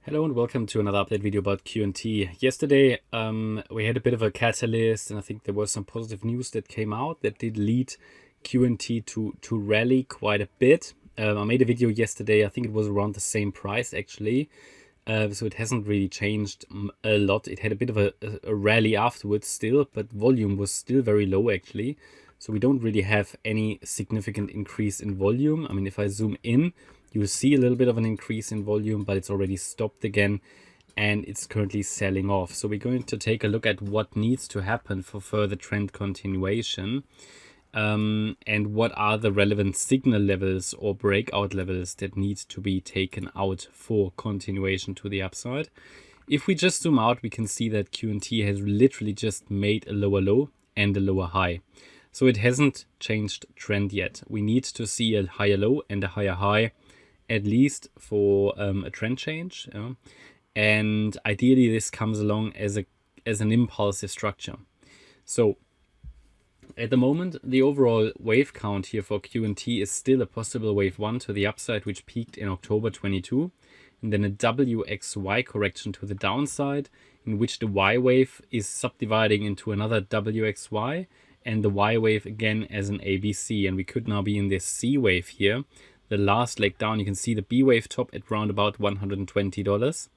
Hello and welcome to another update video about QNT. Yesterday we had a bit of a catalyst, and I think there was some positive news that came out that did lead QNT to rally quite a bit. I made a video yesterday, I think it was around the same price actually, so it hasn't really changed a lot. It had a bit of a rally afterwards still, but volume was still very low actually. So we don't really have any significant increase in volume. I mean, if I zoom in, you will see a little bit of an increase in volume, but it's already stopped again and it's currently selling off. So we're going to take a look at what needs to happen for further trend continuation, and what are the relevant signal levels or breakout levels that need to be taken out for continuation to the upside. If we just zoom out, we can see that QNT has literally just made a lower low and a lower high. So it hasn't changed trend yet. We need to see a higher low and a higher high, at least for a trend change. And ideally this comes along as an impulsive structure. So at the moment, the overall wave count here for QNT is still a possible wave 1 to the upside, which peaked in October 22, and then a WXY correction to the downside, in which the Y wave is subdividing into another WXY, and the Y wave again as an ABC. And we could now be in this C wave here. The last leg down, you can see the B wave top at around about $120.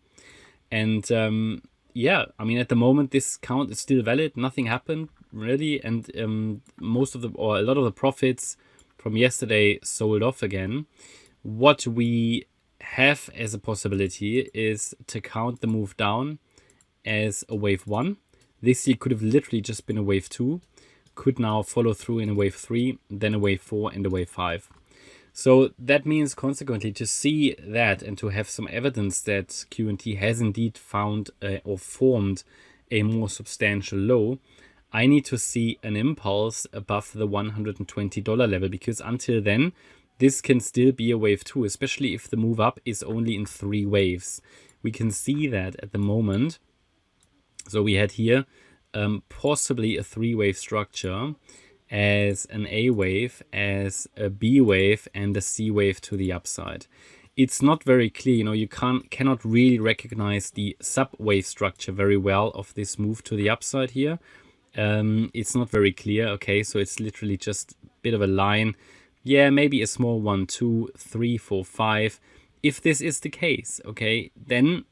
And yeah, I mean, at the moment, this count is still valid. Nothing happened really. And a lot of the profits from yesterday sold off again. What we have as a possibility is to count the move down as a wave 1. This here could have literally just been a wave 2. Could now follow through in a wave 3, then a wave 4 and a wave 5. So that means consequently to see that and to have some evidence that QNT has indeed found or formed a more substantial low, I need to see an impulse above the $120 level, because until then this can still be a wave 2, especially if the move up is only in 3 waves. We can see that at the moment. So we had here possibly a 3-wave structure, as an A wave, as a B wave, and a C wave to the upside. It's not very clear, you cannot really recognize the sub-wave structure very well of this move to the upside here. It's not very clear, okay, so it's literally just a bit of a line. Yeah, maybe a small 1, 2, 3, 4, 5. If this is the case, okay, then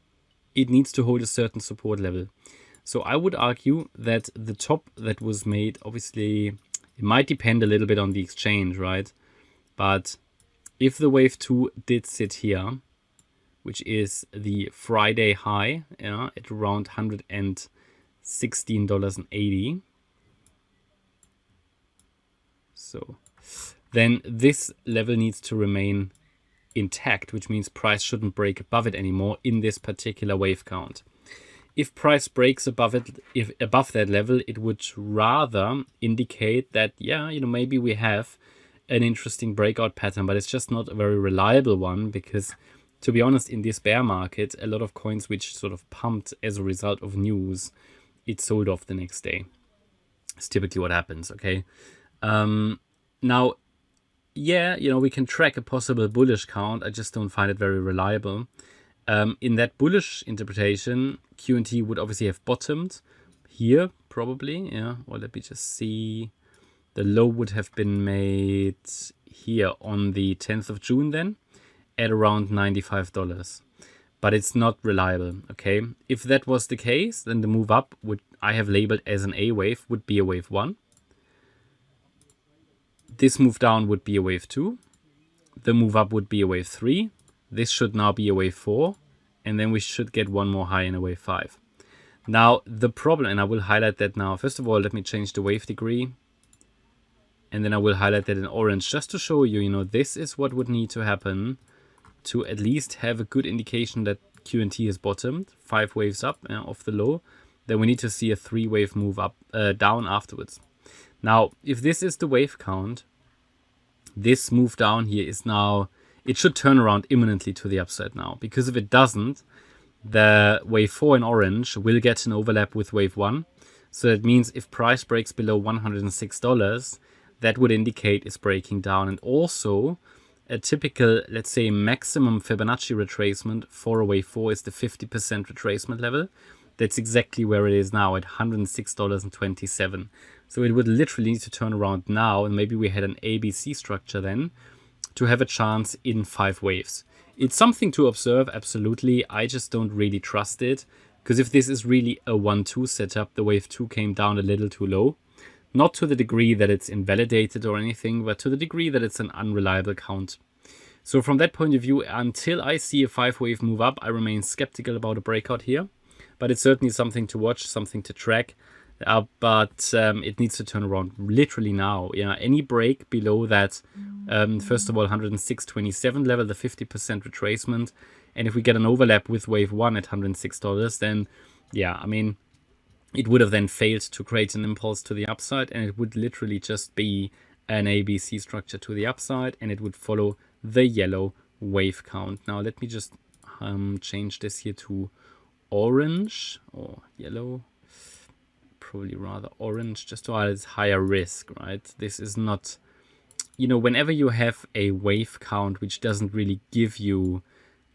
it needs to hold a certain support level. So I would argue that the top that was made, obviously, it might depend a little bit on the exchange, right? But if the wave 2 did sit here, which is the Friday high, at around $116.80. So then this level needs to remain intact, which means price shouldn't break above it anymore in this particular wave count. If price breaks above it, if above that level, it would rather indicate that, yeah, maybe we have an interesting breakout pattern, but it's just not a very reliable one, because to be honest, in this bear market, a lot of coins which sort of pumped as a result of news, it sold off the next day. It's typically what happens, okay? Now, yeah, we can track a possible bullish count. I just don't find it very reliable. In that bullish interpretation, QNT would obviously have bottomed here, probably. Yeah, well, let me just see. The low would have been made here on the 10th of June then, at around $95. But it's not reliable, okay? If that was the case, then the move up, I have labeled as an A wave, would be a wave 1. This move down would be a wave 2. The move up would be a wave 3. This should now be a wave 4, and then we should get one more high in a wave 5. Now, the problem, and I will highlight that now. First of all, let me change the wave degree, and then I will highlight that in orange, just to show you, this is what would need to happen to at least have a good indication that QNT has bottomed, 5 waves up off the low. Then we need to see a 3-wave move up, down afterwards. Now, if this is the wave count, this move down here is now, it should turn around imminently to the upside now, because if it doesn't, the wave 4 in orange will get an overlap with wave 1. So that means if price breaks below $106, that would indicate it's breaking down. And also a typical, let's say, maximum Fibonacci retracement for a wave 4 is the 50% retracement level. That's exactly where it is now at $106.27. So it would literally need to turn around now, and maybe we had an ABC structure then to have a chance in 5 waves. It's something to observe, absolutely. I just don't really trust it, because if this is really a 1-2 setup, the wave 2 came down a little too low. Not to the degree that it's invalidated or anything, but to the degree that it's an unreliable count. So from that point of view, until I see a 5-wave move up, I remain skeptical about a breakout here. But it's certainly something to watch, something to track. But it needs to turn around literally now. Yeah, any break below that, first of all, 106.27 level, the 50% retracement. And if we get an overlap with wave 1 at $106, then, yeah, I mean, it would have then failed to create an impulse to the upside, and it would literally just be an ABC structure to the upside, and it would follow the yellow wave count. Now, let me just change this here to orange or yellow. Probably rather orange, just so it's higher risk, right? This is not, whenever you have a wave count which doesn't really give you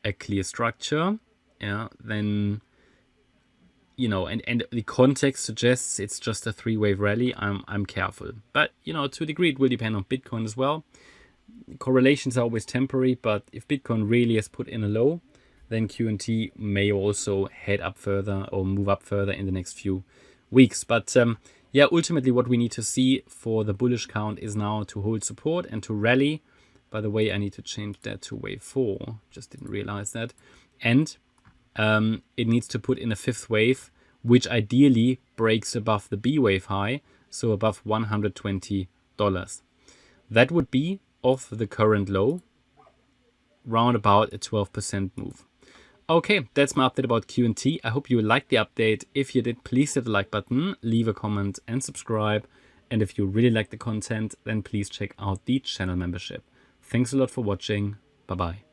a clear structure, yeah, then, and the context suggests it's just a 3-wave rally, I'm careful. But, to a degree, it will depend on Bitcoin as well. Correlations are always temporary, but if Bitcoin really has put in a low, then QNT may also head up further or move up further in the next few weeks. But yeah, ultimately what we need to see for the bullish count is now to hold support and to rally. By the way, I need to change that to wave 4. Just didn't realize that. And it needs to put in a 5th wave, which ideally breaks above the B wave high, so above $120. That would be off the current low, round about a 12% move. Okay, that's my update about QNT. I hope you liked the update. If you did, please hit the like button, leave a comment and subscribe. And if you really like the content, then please check out the channel membership. Thanks a lot for watching. Bye-bye.